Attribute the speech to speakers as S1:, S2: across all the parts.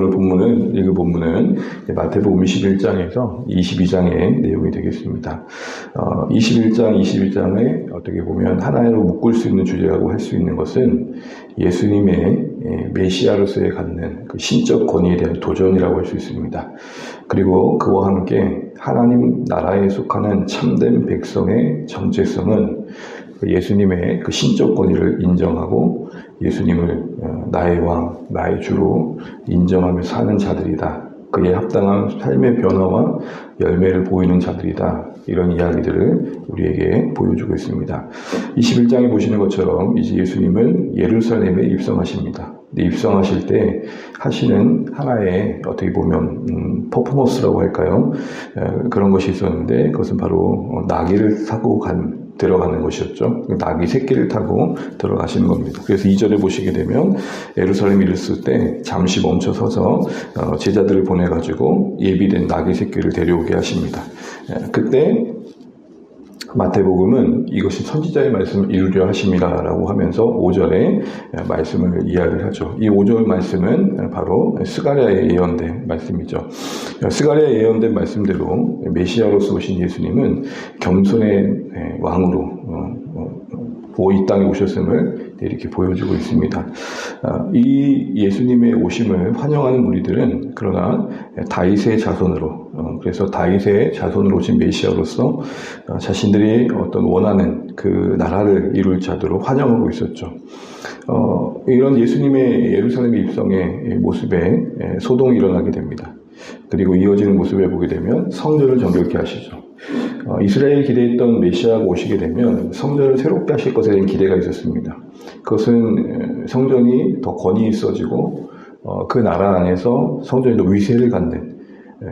S1: 오늘 읽은 본문은 마태복음 21장에서 22장의 내용이 되겠습니다. 21장, 22장에 어떻게 보면 하나로 묶을 수 있는 주제라고 할 수 있는 것은 예수님의 메시아로서의 갖는 그 신적 권위에 대한 도전이라고 할 수 있습니다. 그리고 그와 함께 하나님 나라에 속하는 참된 백성의 정체성은 예수님의 그 신적 권위를 인정하고 예수님을 나의 왕, 나의 주로 인정하며 사는 자들이다. 그에 합당한 삶의 변화와 열매를 보이는 자들이다. 이런 이야기들을 우리에게 보여주고 있습니다. 21장에 보시는 것처럼 이제 예수님은 예루살렘에 입성하십니다. 입성하실 때 하시는 하나의 어떻게 보면 퍼포먼스라고 할까요? 그런 것이 있었는데 그것은 바로 나귀를 타고 들어가는 것이었죠. 나귀 새끼를 타고 들어가시는 겁니다. 그래서 2절에 보시게 되면 예루살렘에 이르렀을 때 잠시 멈춰 서서 제자들을 보내가지고 예비된 나귀 새끼를 데려오게 하십니다. 그때 마태복음은 이것이 선지자의 말씀을 이루려 하심이라고 하면서 5절에 말씀을 이야기를 하죠. 이 5절 말씀은 바로 스가랴에 예언된 말씀이죠. 스가랴에 예언된 말씀대로 메시아로서 오신 예수님은 겸손의 왕으로 이 땅에 오셨음을 이렇게 보여주고 있습니다. 이 예수님의 오심을 환영하는 무리들은 그러나 다윗의 자손으로 그래서 다윗의 자손으로 오신 메시아로서 자신들이 어떤 원하는 그 나라를 이룰 자들로 환영하고 있었죠. 이런 예수님의 예루살렘 입성의 모습에 소동이 일어나게 됩니다. 그리고 이어지는 모습을 보게 되면 성전을 정결케 하시죠. 이스라엘이 기대했던 메시아가 오시게 되면 성전을 새롭게 하실 것에 대한 기대가 있었습니다. 그것은 성전이 더 권위 있어지고 그 나라 안에서 성전이 더 위세를 갖는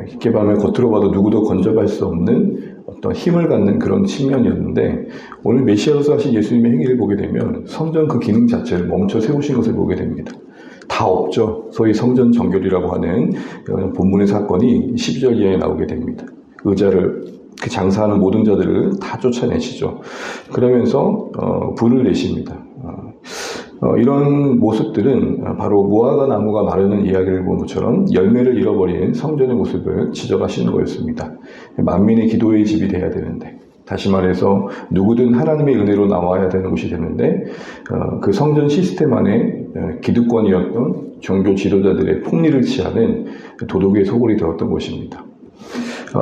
S1: 쉽게 말하면 겉으로 봐도 누구도 건져갈 수 없는 어떤 힘을 갖는 그런 측면이었는데 오늘 메시아로서 하신 예수님의 행위를 보게 되면 성전 그 기능 자체를 멈춰 세우신 것을 보게 됩니다. 다 없죠. 소위 성전 정결이라고 하는 본문의 사건이 12절 이하에 나오게 됩니다. 그 장사하는 모든 자들을 다 쫓아내시죠. 그러면서 불을 내십니다. 이런 모습들은 바로 무화과 나무가 마르는 이야기를 본 것처럼 열매를 잃어버린 성전의 모습을 지적하시는 거였습니다. 만민의 기도의 집이 돼야 되는데 다시 말해서 누구든 하나님의 은혜로 나와야 되는 곳이 되는데 그 성전 시스템 안에 기득권이었던 종교 지도자들의 폭리를 취하는 도덕의 소굴이 되었던 것입니다.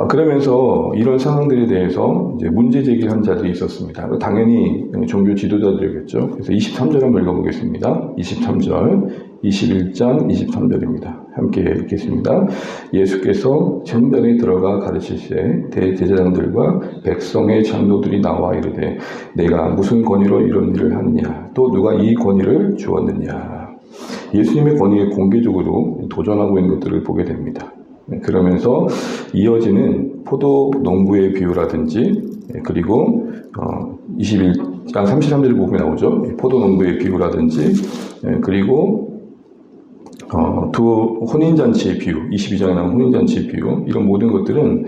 S1: 그러면서 이런 상황들에 대해서 이제 문제 제기를 한 자들이 있었습니다. 당연히 종교 지도자들이겠죠. 그래서 23절 한번 읽어보겠습니다. 23절, 21장 23절입니다. 함께 읽겠습니다. 예수께서 전전에 들어가 가르치시되 대제사장들과 백성의 장로들이 나와 이르되 내가 무슨 권위로 이런 일을 하느냐 또 누가 이 권위를 주었느냐. 예수님의 권위에 공개적으로 도전하고 있는 것들을 보게 됩니다. 그러면서 이어지는 포도 농부의 비유라든지 그리고 21장 33절을 보면 나오죠. 포도 농부의 비유라든지 그리고 두 혼인잔치의 비유, 22장에 나온 혼인잔치의 비유 이런 모든 것들은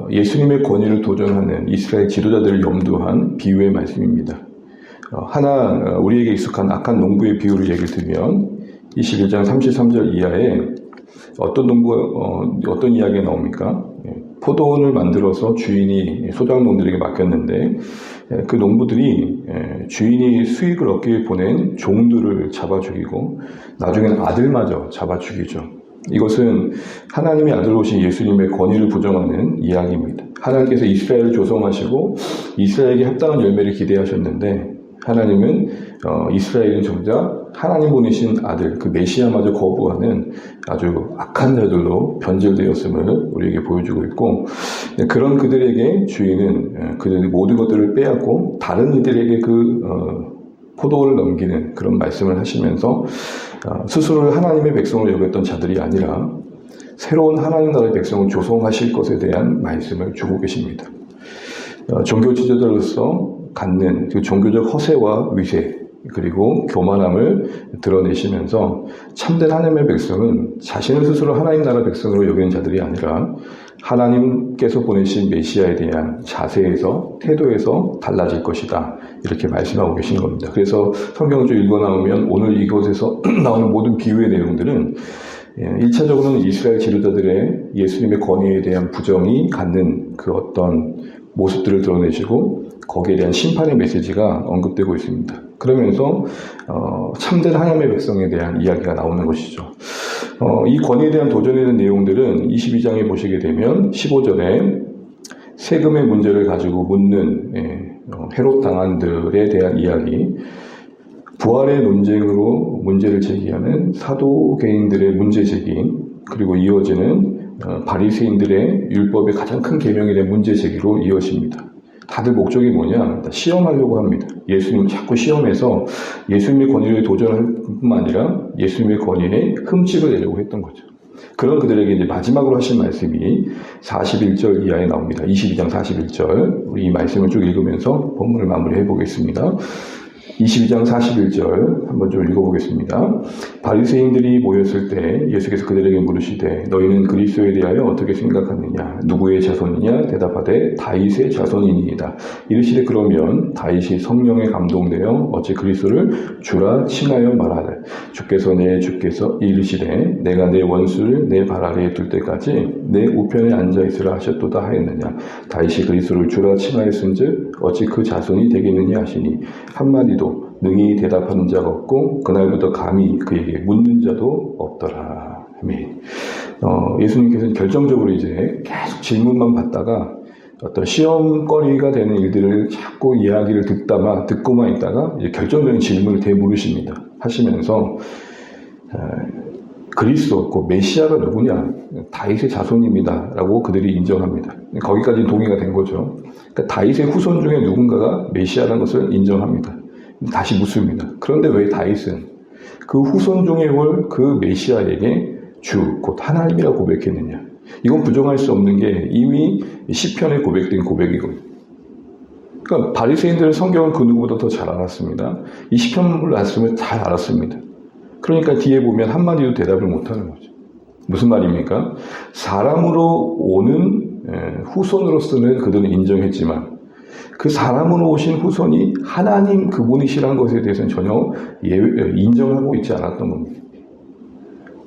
S1: 예수님의 권위를 도전하는 이스라엘 지도자들을 염두한 비유의 말씀입니다. 하나 우리에게 익숙한 악한 농부의 비유를 얘기를 들면 21장 33절 이하에 어떤 이야기가 나옵니까? 포도원을 만들어서 주인이 소작농들에게 맡겼는데 그 농부들이 주인이 수익을 얻기 위해 보낸 종들을 잡아 죽이고 나중에는 아들마저 잡아 죽이죠. 이것은 하나님의 아들로 오신 예수님의 권위를 부정하는 이야기입니다. 하나님께서 이스라엘을 조성하시고 이스라엘에게 합당한 열매를 기대하셨는데 하나님은 이스라엘은 정작 하나님 보내신 아들 그 메시아마저 거부하는 아주 악한 자들로 변질되었음을 우리에게 보여주고 있고 그런 그들에게 주인은 그들의 모든 것들을 빼앗고 다른 이들에게 그 포도를 넘기는 그런 말씀을 하시면서 스스로를 하나님의 백성으로 여겼던 자들이 아니라 새로운 하나님 나라의 백성을 조성하실 것에 대한 말씀을 주고 계십니다. 종교 지도자로서 갖는 그 종교적 허세와 위세 그리고 교만함을 드러내시면서 참된 하나님의 백성은 자신을 스스로 하나님 나라 백성으로 여기는 자들이 아니라 하나님께서 보내신 메시아에 대한 자세에서 태도에서 달라질 것이다 이렇게 말씀하고 계시는 겁니다. 그래서 성경을 좀 읽어 나오면 오늘 이곳에서 나오는 모든 비유의 내용들은 1차적으로는 이스라엘 지도자들의 예수님의 권위에 대한 부정이 갖는 그 어떤 모습들을 드러내시고 거기에 대한 심판의 메시지가 언급되고 있습니다. 그러면서 참된 하나님의 백성에 대한 이야기가 나오는 것이죠. 이 권위에 대한 도전에 대한 내용들은 22장에 보시게 되면 15절에 세금의 문제를 가지고 묻는 헤롯 당한들에 대한 이야기, 부활의 논쟁으로 문제를 제기하는 사도개인들의 문제 제기, 그리고 이어지는 바리새인들의 율법의 가장 큰 계명에 대한 문제 제기로 이어집니다. 다들 목적이 뭐냐? 시험하려고 합니다. 예수님을 자꾸 시험해서 예수님의 권위를 도전할 뿐만 아니라 예수님의 권위에 흠집을 내려고 했던 거죠. 그런 그들에게 이제 마지막으로 하신 말씀이 41절 이하에 나옵니다. 22장 41절. 우리 이 말씀을 쭉 읽으면서 본문을 마무리해 보겠습니다. 22장 41절 한번 좀 읽어보겠습니다. 바리새인들이 모였을 때 예수께서 그들에게 물으시되 너희는 그리스도에 대하여 어떻게 생각하느냐? 누구의 자손이냐? 대답하되 다윗의 자손이니이다. 이르시되 그러면 다윗이 성령에 감동되어 어찌 그리스도를 주라 칭하여 말하되 주께서 이르시되 내가 내 원수를 내 발 아래에 둘 때까지 내 우편에 앉아있으라 하셨도다 하였느냐? 다윗이 그리스도를 주라 칭하였은즉 어찌 그 자손이 되겠느냐 하시니 한마디도 능히 대답하는 자가 없고 그날부터 감히 그에게 묻는 자도 없더라. 아멘. 예수님께서는 결정적으로 이제 계속 질문만 받다가 어떤 시험거리가 되는 일들을 자꾸 이야기를 듣고만 있다가 이제 결정적인 질문을 되물으십니다. 하시면서 그리스도, 그 메시아가 누구냐? 다윗의 자손입니다. 라고 그들이 인정합니다. 거기까지 동의가 된 거죠. 그러니까 다윗의 후손 중에 누군가가 메시아라는 것을 인정합니다. 다시 묻습니다. 그런데 왜 다윗은 그 후손 중에 올 그 메시아에게 주, 곧 하나님이라고 고백했느냐? 이건 부정할 수 없는 게 이미 시편에 고백된 고백이거든요. 그러니까 바리새인들은 성경을 그 누구보다 더 잘 알았습니다. 이 시편을 말씀을 잘 알았습니다. 그러니까 뒤에 보면 한마디도 대답을 못하는 거죠. 무슨 말입니까? 사람으로 오는 후손으로서는 그들은 인정했지만 그 사람으로 오신 후손이 하나님 그분이시라는 것에 대해서는 전혀 인정하고 있지 않았던 겁니다.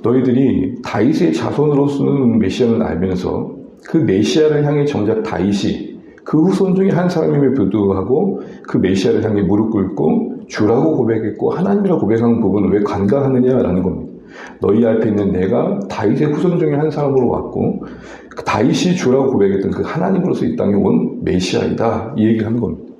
S1: 너희들이 다윗의 자손으로서는 메시아를 알면서 그 메시아를 향해 정작 다윗이 그 후손 중에 한 사람임을 불구하고 그 메시아를 향해 무릎 꿇고 주라고 고백했고 하나님이라고 고백한 부분을 왜 간과하느냐라는 겁니다. 너희 앞에 있는 내가 다윗의 후손 중에 한 사람으로 왔고 그 다윗이 주라고 고백했던 그 하나님으로서 이 땅에 온 메시아이다. 이 얘기를 하는 겁니다.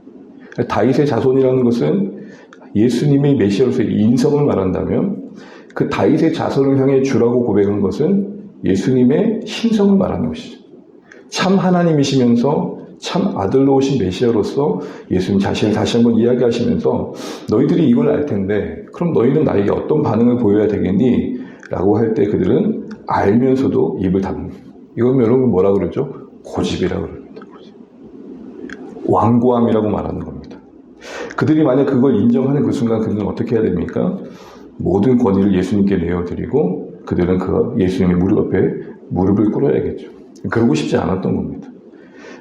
S1: 다윗의 자손이라는 것은 예수님의 메시아로서의 인성을 말한다면 그 다윗의 자손을 향해 주라고 고백한 것은 예수님의 신성을 말하는 것이죠. 참 하나님이시면서 참 아들로 오신 메시아로서 예수님 자신을 다시 한번 이야기하시면서 너희들이 이걸 알 텐데 그럼 너희는 나에게 어떤 반응을 보여야 되겠니? 라고 할 때 그들은 알면서도 입을 닫습니다. 이건 여러분 뭐라 그러죠? 고집이라고 그럽니다. 고집. 완고함이라고 말하는 겁니다. 그들이 만약 그걸 인정하는 그 순간 그들은 어떻게 해야 됩니까? 모든 권위를 예수님께 내어드리고 그들은 그 예수님의 무릎 앞에 무릎을 꿇어야겠죠. 그러고 싶지 않았던 겁니다.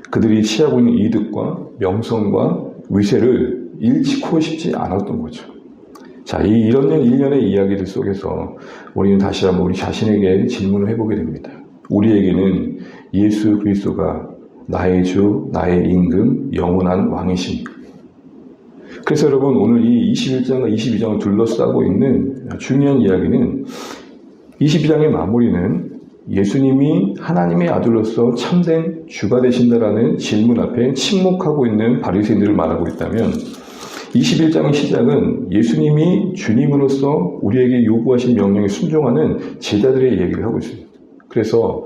S1: 그들이 취하고 있는 이득과 명성과 위세를 잃고 싶지 않았던 거죠. 자, 이런 일련의 이야기들 속에서 우리는 다시 한번 우리 자신에게 질문을 해보게 됩니다. 우리에게는 예수 그리스도가 나의 주, 나의 임금, 영원한 왕이십니까? 그래서 여러분 오늘 이 21장과 22장을 둘러싸고 있는 중요한 이야기는 22장의 마무리는 예수님이 하나님의 아들로서 참된 주가 되신다라는 질문 앞에 침묵하고 있는 바리새인들을 말하고 있다면 21장의 시작은 예수님이 주님으로서 우리에게 요구하신 명령에 순종하는 제자들의 얘기를 하고 있습니다. 그래서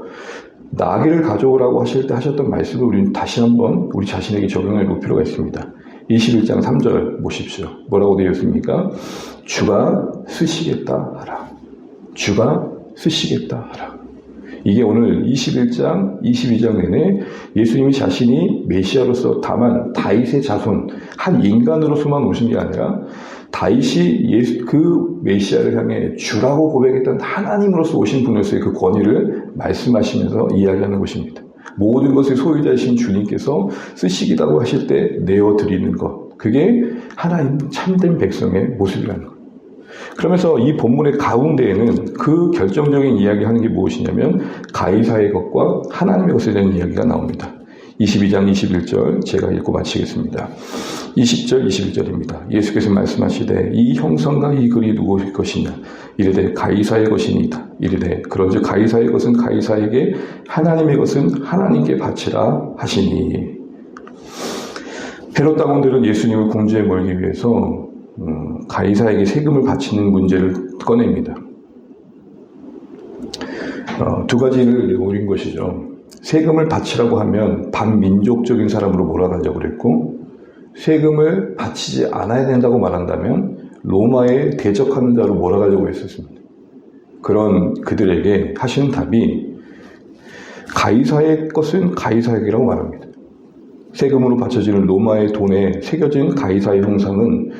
S1: 나귀를 가져오라고 하실 때 하셨던 말씀을 우리는 다시 한번 우리 자신에게 적용해 볼 필요가 있습니다. 21장 3절 보십시오. 뭐라고 되어 있습니까? 주가 쓰시겠다 하라. 주가 쓰시겠다 하라. 이게 오늘 21장, 22장 내내 예수님이 자신이 메시아로서 다만 다윗의 자손, 한 인간으로서만 오신 게 아니라 다윗이 그 메시아를 향해 주라고 고백했던 하나님으로서 오신 분으로서의 그 권위를 말씀하시면서 이야기하는 것입니다. 모든 것의 소유자이신 주님께서 쓰시기라고 하실 때 내어드리는 것. 그게 하나님 참된 백성의 모습이라는 것. 그러면서 이 본문의 가운데에는 그 결정적인 이야기하는 게 무엇이냐면 가이사의 것과 하나님의 것에 대한 이야기가 나옵니다. 22장 21절 제가 읽고 마치겠습니다. 20절 21절입니다. 예수께서 말씀하시되 이 형상과 이 글이 누구의 것이냐 이르되 가이사의 것이니이다. 이르되 그런즉 가이사의 것은 가이사에게 하나님의 것은 하나님께 바치라 하시니. 헤롯 당원들은 예수님을 궁지에 몰기 위해서 가이사에게 세금을 바치는 문제를 꺼냅니다. 두 가지를 노린 것이죠. 세금을 바치라고 하면 반민족적인 사람으로 몰아가려고 그랬고, 세금을 바치지 않아야 된다고 말한다면 로마에 대적하는 자로 몰아가려고 했었습니다. 그런 그들에게 하시는 답이 가이사의 것은 가이사에게라고 말합니다. 세금으로 바쳐지는 로마의 돈에 새겨진 가이사의 형상은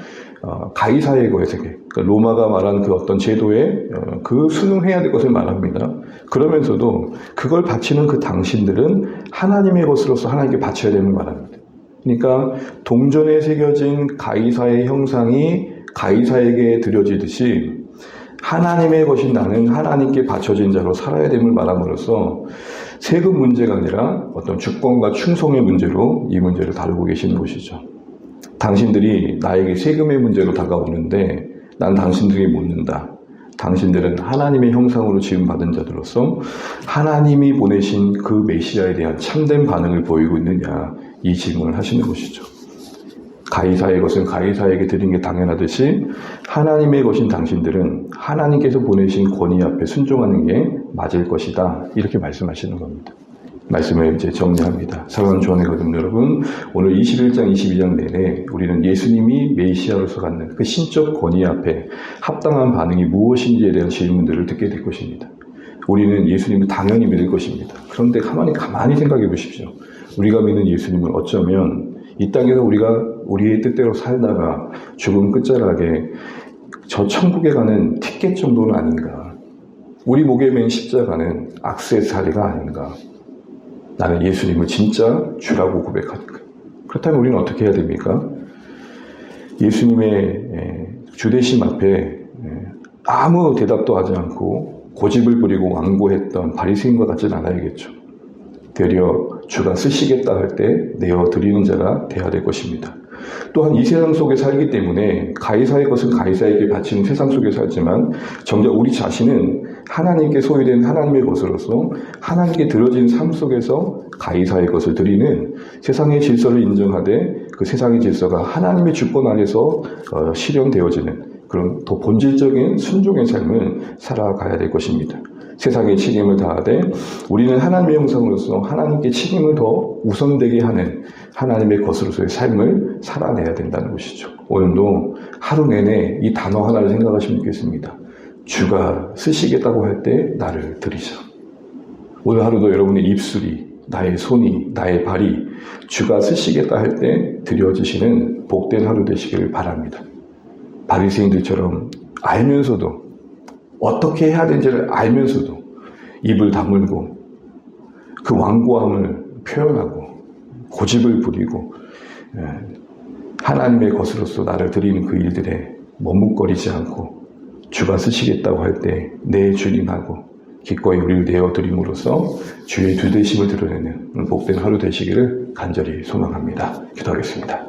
S1: 가이사의 것에게, 그러니까 로마가 말한 그 어떤 제도에 그 순응해야 될 것을 말합니다. 그러면서도 그걸 바치는 그 당신들은 하나님의 것으로서 하나님께 바쳐야 되는 걸 말합니다. 그러니까 동전에 새겨진 가이사의 형상이 가이사에게 드려지듯이 하나님의 것인 나는 하나님께 바쳐진 자로 살아야 됨을 말함으로써 세금 문제가 아니라 어떤 주권과 충성의 문제로 이 문제를 다루고 계시는 것이죠. 당신들이 나에게 세금의 문제로 다가오는데 난 당신들에게 묻는다. 당신들은 하나님의 형상으로 지음받은 자들로서 하나님이 보내신 그 메시아에 대한 참된 반응을 보이고 있느냐, 이 질문을 하시는 것이죠. 가이사의 것은 가이사에게 드린 게 당연하듯이 하나님의 것인 당신들은 하나님께서 보내신 권위 앞에 순종하는 게 맞을 것이다, 이렇게 말씀하시는 겁니다. 말씀을 이제 정리합니다. 사랑하는 주안의 거듭 여러분, 오늘 21장, 22장 내내 우리는 예수님이 메시아로서 갖는 그 신적 권위 앞에 합당한 반응이 무엇인지에 대한 질문들을 듣게 될 것입니다. 우리는 예수님을 당연히 믿을 것입니다. 그런데 가만히 생각해 보십시오. 우리가 믿는 예수님은 어쩌면 이 땅에서 우리가 우리의 뜻대로 살다가 죽음 끝자락에 저 천국에 가는 티켓 정도는 아닌가? 우리 목에 맨 십자가는 액세서리가 아닌가? 나는 예수님을 진짜 주라고 고백하니까. 그렇다면 우리는 어떻게 해야 됩니까? 예수님의 주되심 앞에 아무 대답도 하지 않고 고집을 부리고 완고했던 바리새인과 같지는 않아야겠죠. 되려 주가 쓰시겠다 할 때 내어드리는 자가 되어야 될 것입니다. 또한 이 세상 속에 살기 때문에 가이사의 것은 가이사에게 바치는 세상 속에 살지만 정작 우리 자신은 하나님께 소유된 하나님의 것으로서 하나님께 드려진 삶 속에서 가이사의 것을 드리는 세상의 질서를 인정하되 그 세상의 질서가 하나님의 주권 안에서 실현되어지는 그런 더 본질적인 순종의 삶을 살아가야 될 것입니다. 세상에 책임을 다하되 우리는 하나님의 형상으로서 하나님께 책임을 더 우선되게 하는 하나님의 것으로서의 삶을 살아내야 된다는 것이죠. 오늘도 하루 내내 이 단어 하나를 생각하시면 좋겠습니다. 주가 쓰시겠다고 할 때 나를 드리자. 오늘 하루도 여러분의 입술이, 나의 손이, 나의 발이 주가 쓰시겠다 할 때 드려지시는 복된 하루 되시기를 바랍니다. 바리새인들처럼 알면서도, 어떻게 해야 되는지를 알면서도 입을 다물고 그 완고함을 표현하고 고집을 부리고 하나님의 것으로서 나를 드리는 그 일들에 머뭇거리지 않고 주가 쓰시겠다고 할 때 내 주님하고 기꺼이 우리를 내어드림으로써 주의 주되심을 드러내는 복된 하루 되시기를 간절히 소망합니다. 기도하겠습니다.